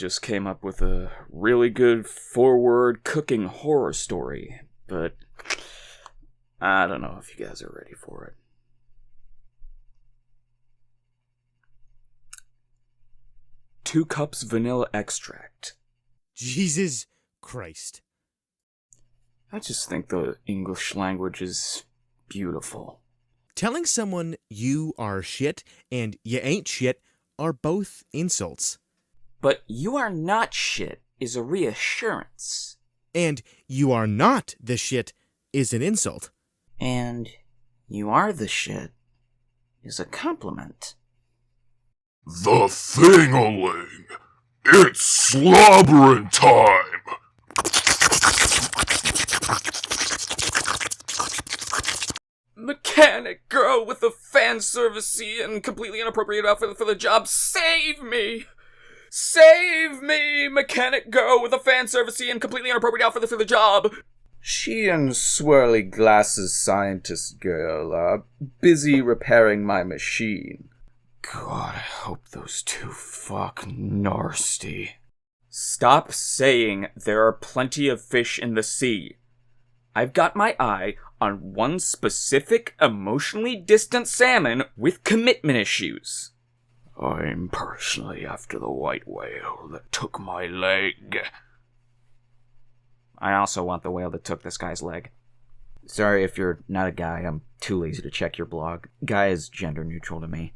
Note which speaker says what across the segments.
Speaker 1: just came up with a really good forward cooking horror story, but I don't know if you guys are ready for it. Two cups vanilla extract.
Speaker 2: Jesus Christ.
Speaker 1: I just think the English language is beautiful.
Speaker 2: Telling someone you are shit and you ain't shit are both insults.
Speaker 1: But you are not shit is a reassurance.
Speaker 2: And you are not the shit is an insult.
Speaker 1: And you are the shit is a compliment.
Speaker 3: The Thing-a-Ling! It's slobbering time!
Speaker 1: Mechanic girl with a fan servicey and completely inappropriate outfit for the job, save me! Save me, mechanic girl with a fan servicey and completely inappropriate outfit for the job! She and swirly glasses scientist girl are busy repairing my machine. God, I hope those two fuck nasty. Stop saying there are plenty of fish in the sea. I've got my eye on one specific emotionally distant salmon with commitment issues. I'm personally after the white whale that took my leg. I also want the whale that took this guy's leg. Sorry if you're not a guy, I'm too lazy to check your blog. Guy is gender neutral to me.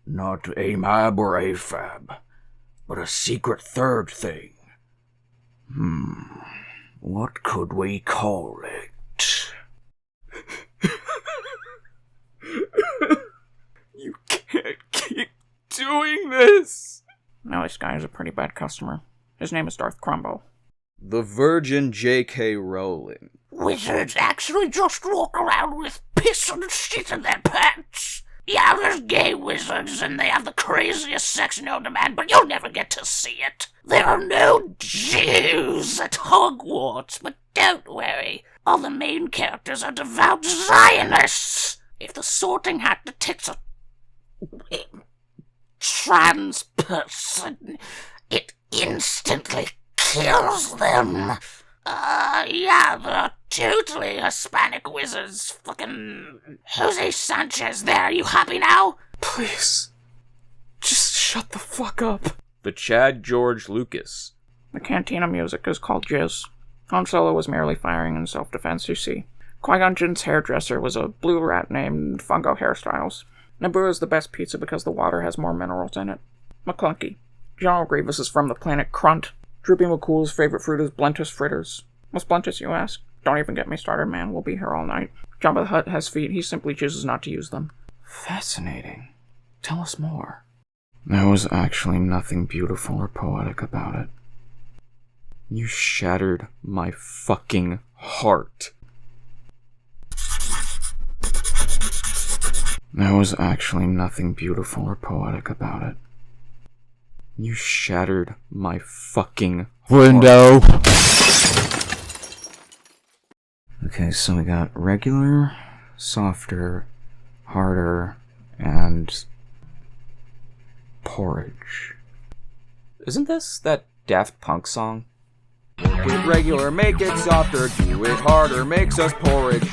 Speaker 1: Not AMAB or AFAB, but a secret third thing. What could we call it? You can't keep doing this! No, this guy is a pretty bad customer. His name is Darth Crumbo. The Virgin J.K. Rowling.
Speaker 4: Wizards actually just walk around with piss and shit in their pants. Yeah, there's gay wizards and they have the craziest sex known to man, but you'll never get to see it. There are no Jews at Hogwarts, but don't worry. All the main characters are devout Zionists. If the Sorting Hat detects a trans person, it instantly kills them. Yeah, the totally Hispanic wizards. Fucking Jose Sanchez there. You happy now?
Speaker 1: Please, just shut the fuck up. The Chad George Lucas. The cantina music is called Jizz. Han Solo was merely firing in self-defense, you see. Qui-Gon Jinn's hairdresser was a blue rat named Fungo Hairstyles. Naboo is the best pizza because the water has more minerals in it. McClunky. General Grievous is from the planet Crunt. Droopy McCool's favorite fruit is Blentus fritters. What's Blentus, you ask? Don't even get me started, man. We'll be here all night. Jabba the Hutt has feet. He simply chooses not to use them. Fascinating. Tell us more. There was actually nothing beautiful or poetic about it. You shattered my fucking heart. There was actually nothing beautiful or poetic about it. You shattered my fucking
Speaker 2: window.
Speaker 1: Okay, so we got regular, softer, harder, and porridge. Isn't this that Daft Punk song? Make it regular, make it softer, do it harder, makes us porridge.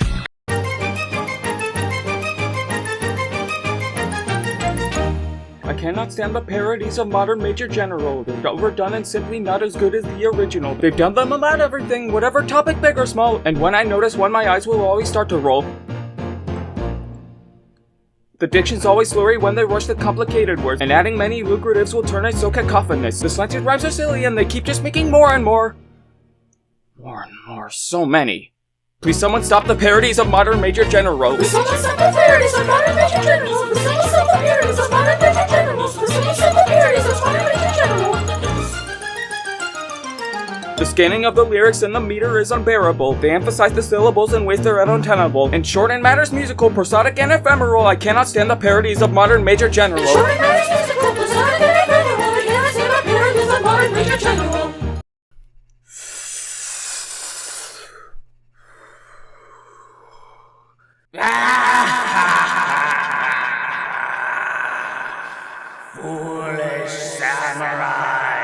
Speaker 1: I cannot stand the parodies of modern Major General. They're overdone and simply not as good as the original. They've done them about everything, whatever topic, big or small, and when I notice one, my eyes will always start to roll. The diction's always slurry when they rush the complicated words, and adding many lucratives will turn it so cacophonous. The slanted rhymes are silly, and they keep just making more and more. More and more, so many. Please someone stop the parodies of modern Major General.
Speaker 4: Please someone stop the parodies of modern Major General. Please someone stop the parodies of modern Major General. Please someone stop the parodies of modern Major General.
Speaker 1: The scanning of the lyrics and the meter is unbearable. They emphasize the syllables in ways that are untenable. In short and matters musical, prosodic and ephemeral, I cannot stand the parodies of modern Major General.
Speaker 4: In short and matters musical, prosodic and ephemeral, I cannot stand the parodies of modern Major General.
Speaker 5: Foolish samurai!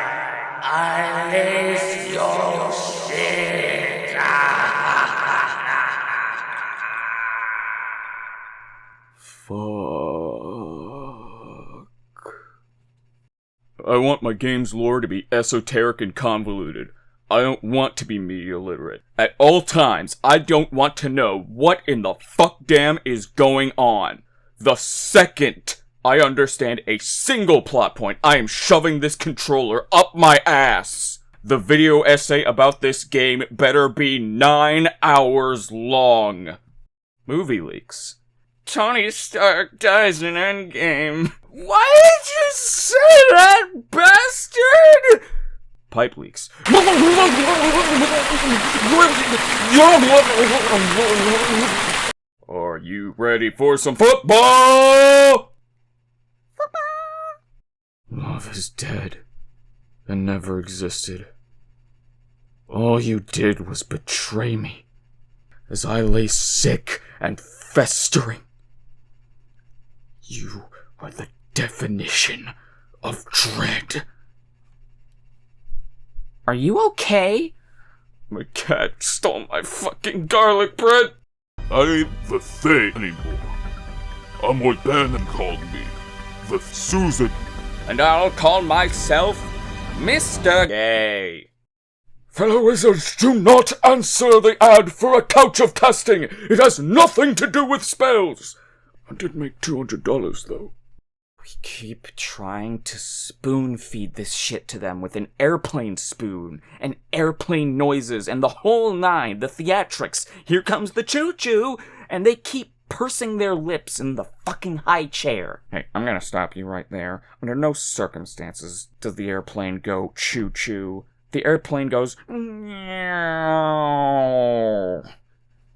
Speaker 1: I want my game's lore to be esoteric and convoluted. I don't want to be media literate. At all times, I don't want to know what in the fuck damn is going on. The second I understand a single plot point, I am shoving this controller up my ass. The video essay about this game better be 9 hours long. Movie leaks. Tony Stark dies in Endgame. Why did you say that, bastard? Pipe leaks. Are you ready for some football? Love is dead and never existed. All you did was betray me as I lay sick and festering. You are the definition of dread. Are you okay? My cat stole my fucking garlic bread.
Speaker 3: I ain't the thing anymore. I'm what Bannon called me. The Susan.
Speaker 1: And I'll call myself Mr. Gay. Fellow wizards, do not answer the ad for a couch of casting. It has nothing to do with spells. I did make $200 though. We keep trying to spoon feed this shit to them with an airplane spoon and airplane noises and the whole nine, the theatrics. Here comes the choo-choo, and they keep pursing their lips in the fucking high chair. Hey, I'm gonna stop you right there. Under no circumstances does the airplane go choo-choo. The airplane goes meow.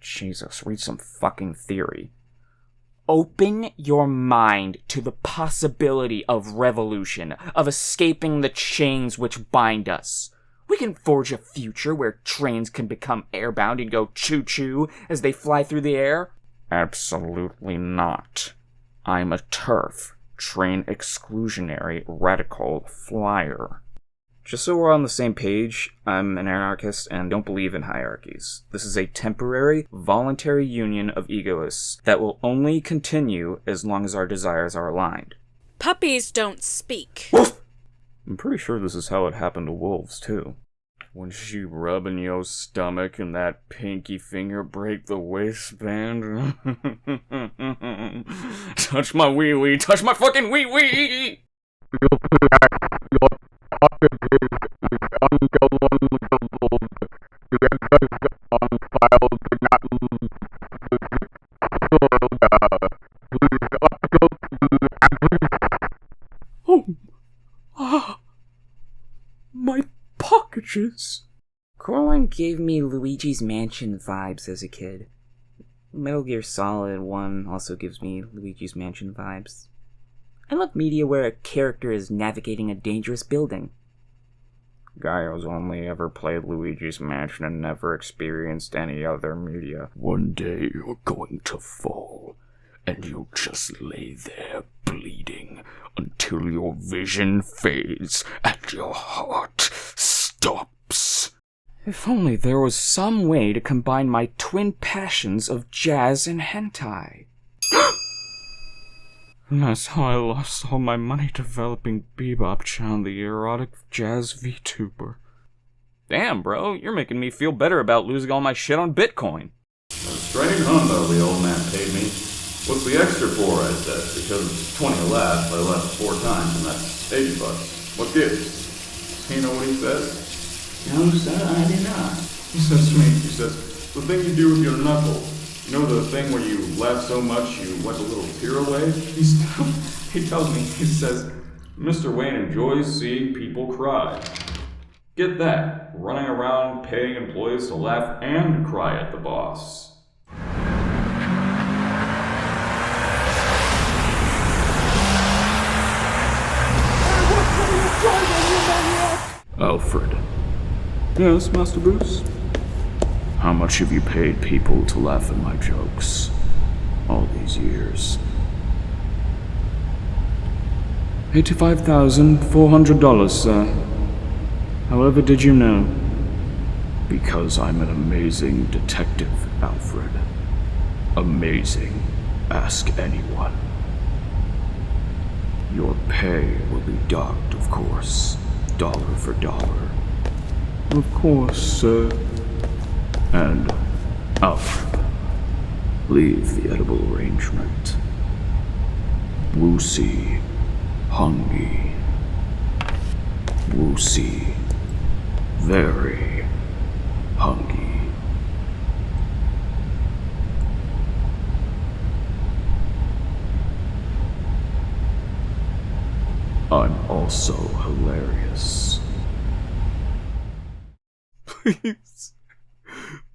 Speaker 1: Jesus, read some fucking theory. Open your mind to the possibility of revolution, of escaping the chains which bind us. We can forge a future where trains can become airbound and go choo-choo as they fly through the air. Absolutely not. I'm a TERF, train exclusionary radical flyer. Just so we're on the same page, I'm an anarchist and don't believe in hierarchies. This is a temporary, voluntary union of egoists that will only continue as long as our desires are aligned.
Speaker 5: Puppies don't speak.
Speaker 1: Woof! I'm pretty sure this is how it happened to wolves, too. When she rubbing your stomach and that pinky finger break the waistband. Touch my wee-wee, touch my fucking wee-wee! My packages. Coraline gave me Luigi's Mansion vibes as a kid. Metal Gear Solid 1 also gives me Luigi's Mansion vibes. I love media where a character is navigating a dangerous building. Gaio's only ever played Luigi's Mansion and never experienced any other media. One day you're going to fall, and you'll just lay there bleeding until your vision fades and your heart stops. If only there was some way to combine my twin passions of jazz and hentai. And that's how I lost all my money developing Bebop-chan, the erotic jazz VTuber. Damn, bro, you're making me feel better about losing all my shit on Bitcoin.
Speaker 6: A strange hundo the old man paid me. What's the extra for, I said, because it's 20 a laugh, I left 4 times, and that's $80. What gives? You know what he says? No, sir, I did not. He says to me, he says, the thing you do with your knuckle. You know the thing where you laugh so much you wipe a little tear away? He tells me, he says, Mr. Wayne enjoys seeing people cry. Get that, running around paying employees to laugh and cry at the boss.
Speaker 1: Alfred. Yes, Master Bruce? How much have you paid people to laugh at my jokes all these years? $85,400, sir. However did you know? Because I'm an amazing detective, Alfred. Amazing. Ask anyone. Your pay will be docked of course, dollar for dollar. Of course, sir. And out. Leave the edible arrangement. Woosie, hungy. Woosie, very hungy. I'm also hilarious. Please,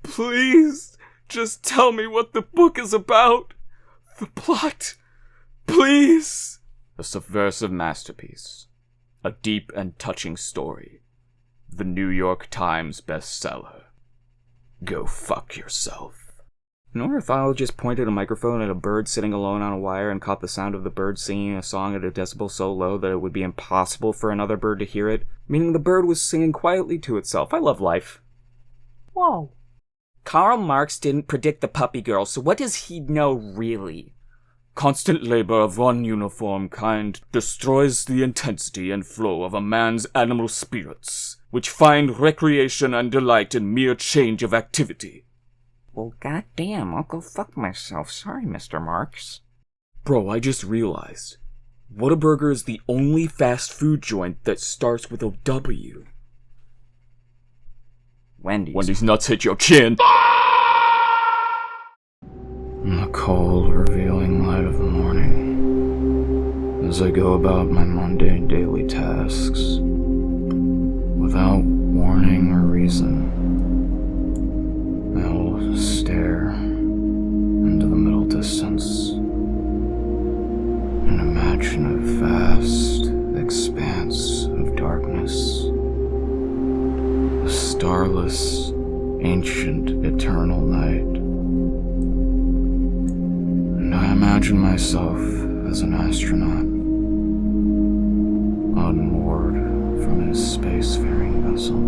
Speaker 1: please, just tell me what the book is about. The plot, please. A subversive masterpiece. A deep and touching story. The New York Times bestseller. Go fuck yourself. An ornithologist pointed a microphone at a bird sitting alone on a wire and caught the sound of the bird singing a song at a decibel so low that it would be impossible for another bird to hear it, meaning the bird was singing quietly to itself. I love life. Whoa. Karl Marx didn't predict the puppy girl, so what does he know really? Constant labor of one uniform kind destroys the intensity and flow of a man's animal spirits, which find recreation and delight in mere change of activity. Well, goddamn, I'll go fuck myself. Sorry, Mr. Marx. Bro, I just realized. Whataburger is the only fast food joint that starts with a W. Wendy's. Wendy's nuts hit your chin. In the cold, revealing light of the morning, as I go about my mundane daily tasks, without warning or reason, I'll stare into the middle distance and imagine a vast expanse of darkness, a starless, ancient, eternal night. And I imagine myself as an astronaut, unmoored from his spacefaring vessel.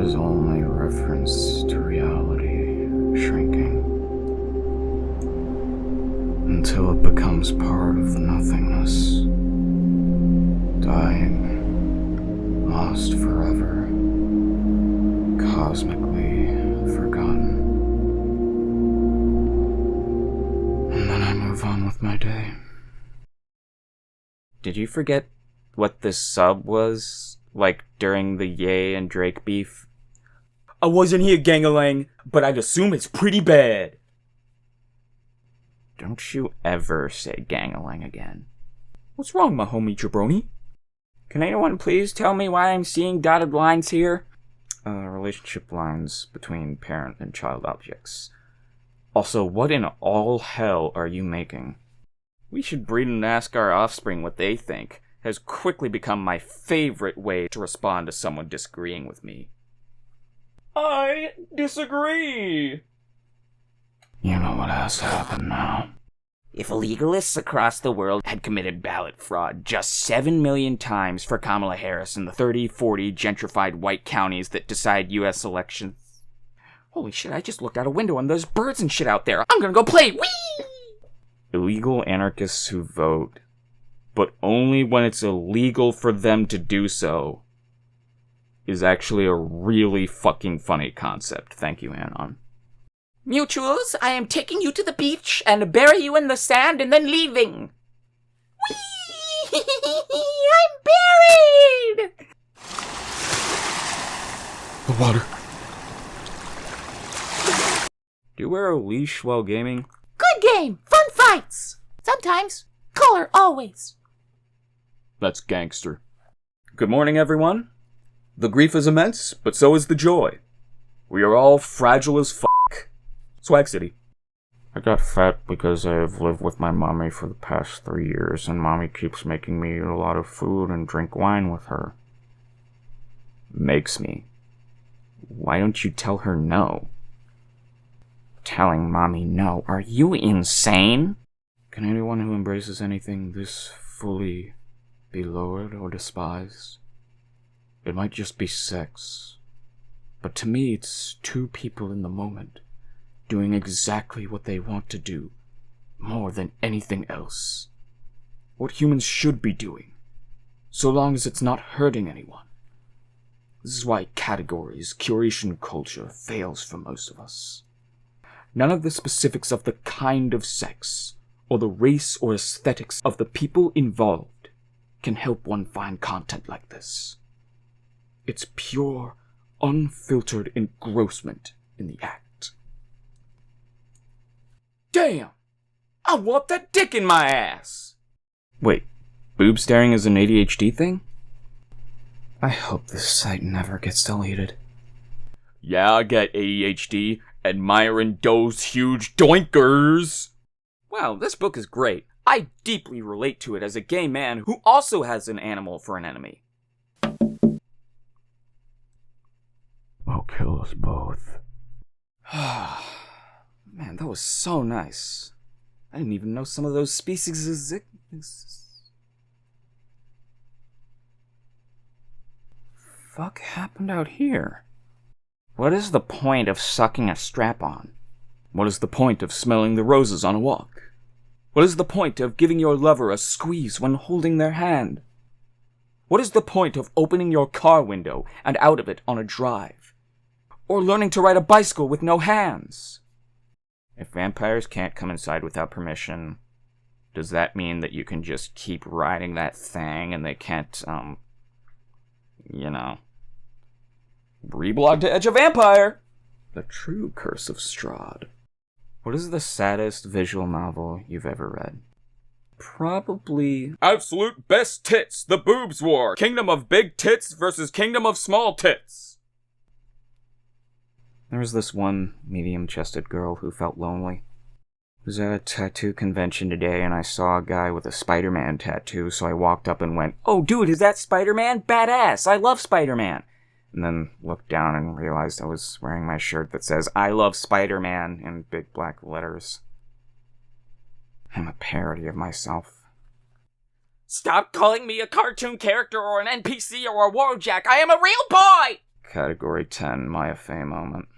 Speaker 1: His only reference to reality shrinking until it becomes part of the nothingness, dying, lost forever, cosmically forgotten. And then I move on with my day. Did you forget what this sub was like during the Ye and Drake beef? I wasn't here, gang-a-lang, but I'd assume it's pretty bad. Don't you ever say gang-a-lang again. What's wrong, my homie jabroni? Can anyone please tell me why I'm seeing dotted lines here? Relationship lines between parent and child objects. Also, what in all hell are you making? We should breed and ask our offspring what they think. Has quickly become my favorite way to respond to someone disagreeing with me. I disagree! You know what has to happen now. If illegalists across the world had committed ballot fraud just 7 million times for Kamala Harris in the 30, 40 gentrified white counties that decide U.S. elections... Holy shit, I just looked out a window and there's birds and shit out there. I'm gonna go play! Whee! Illegal anarchists who vote, but only when it's illegal for them to do so, is actually a really fucking funny concept. Thank you, Anon. Mutuals, I am taking you to the beach and bury you in the sand and then leaving. Whee! I'm buried! The water. Do you wear a leash while gaming?
Speaker 4: Good game! Fun fights! Sometimes. Color always.
Speaker 1: That's gangster. Good morning, everyone. The grief is immense, but so is the joy. We are all fragile as fuck. Swag City. I got fat because I have lived with my mommy for the past 3 years, and mommy keeps making me eat a lot of food and drink wine with her. Makes me. Why don't you tell her no? Telling mommy no? Are you insane? Can anyone who embraces anything this fully be lowered or despised? It might just be sex, but to me it's two people in the moment, doing exactly what they want to do, more than anything else. What humans should be doing. so long as it's not hurting anyone. This is why categories, curation culture fails for most of us. None of the specifics of the kind of sex, or the race or aesthetics of the people involved can help one find content like this. It's pure, unfiltered engrossment in the act. Damn! I want that dick in my ass! Wait, boob staring is an ADHD thing? I hope this site never gets deleted. Yeah, I get ADHD, admiring those huge doinkers! Wow, this book is great. I deeply relate to it as a gay man who also has an animal for an enemy.
Speaker 3: I'll kill us both.
Speaker 1: Man, that was so nice. I didn't even know some of those species exist. Fuck happened out here? What is the point of sucking a strap-on? What is the point of smelling the roses on a walk? What is the point of giving your lover a squeeze when holding their hand? What is the point of opening your car window and out of it on a drive? Or learning to ride a bicycle with no hands? If vampires can't come inside without permission, does that mean that you can just keep riding that thing and they can't, reblog to Edge a Vampire? The True Curse of Strahd. What is the saddest visual novel you've ever read? Probably Absolute Best Tits, The Boobs War, Kingdom of Big Tits versus Kingdom of Small Tits. There was this one medium-chested girl who felt lonely. I was at a tattoo convention today and I saw a guy with a Spider-Man tattoo, so I walked up and went, "Oh dude, is that Spider-Man? Badass! I love Spider-Man!" And then looked down and realized I was wearing my shirt that says, "I love Spider-Man" in big black letters. I'm a parody of myself. Stop calling me a cartoon character or an NPC or a warjack! I am a real boy! Category 10, Maya Fey moment.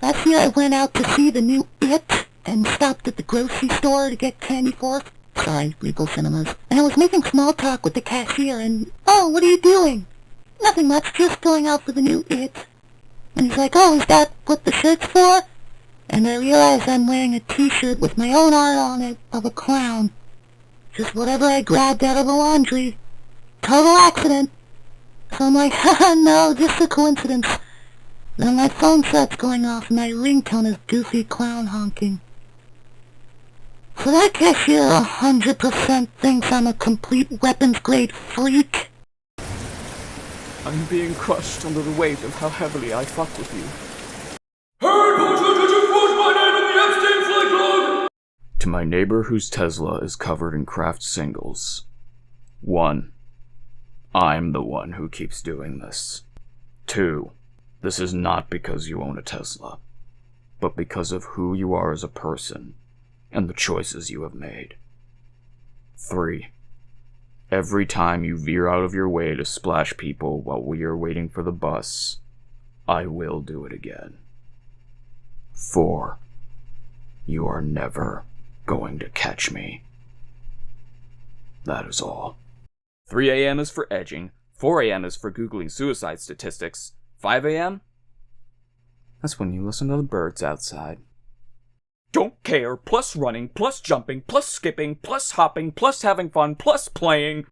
Speaker 7: Last year I went out to see the new It and stopped at the grocery store to get candy for it. Sorry, Regal Cinemas. And I was making small talk with the cashier and, "Oh, what are you doing?" "Nothing much, just going out for the new It." And he's like, "Oh, is that what the shirt's for?" And I realize I'm wearing a t-shirt with my own art on it of a clown. Just whatever I grabbed out of the laundry. Total accident. So I'm like, haha, no, just a coincidence. Then my phone starts going off and my ringtone is Goofy Clown honking. So that cashier 100% thinks I'm a complete weapons-grade freak.
Speaker 1: I'm being crushed under the weight of how heavily I fuck with you.
Speaker 3: Harry Potter, did you forge my name in the Epstein flight log?
Speaker 1: To my neighbor whose Tesla is covered in craft singles. 1. I'm the one who keeps doing this. 2. This is not because you own a Tesla, but because of who you are as a person and the choices you have made. 3. Every time you veer out of your way to splash people while we are waiting for the bus, I will do it again. 4. You are never going to catch me. That is all. 3 a.m. is for edging, 4 a.m. is for Googling suicide statistics, 5 a.m.? That's when you listen to the birds outside. Don't care, plus running, plus jumping, plus skipping, plus hopping, plus having fun, plus playing.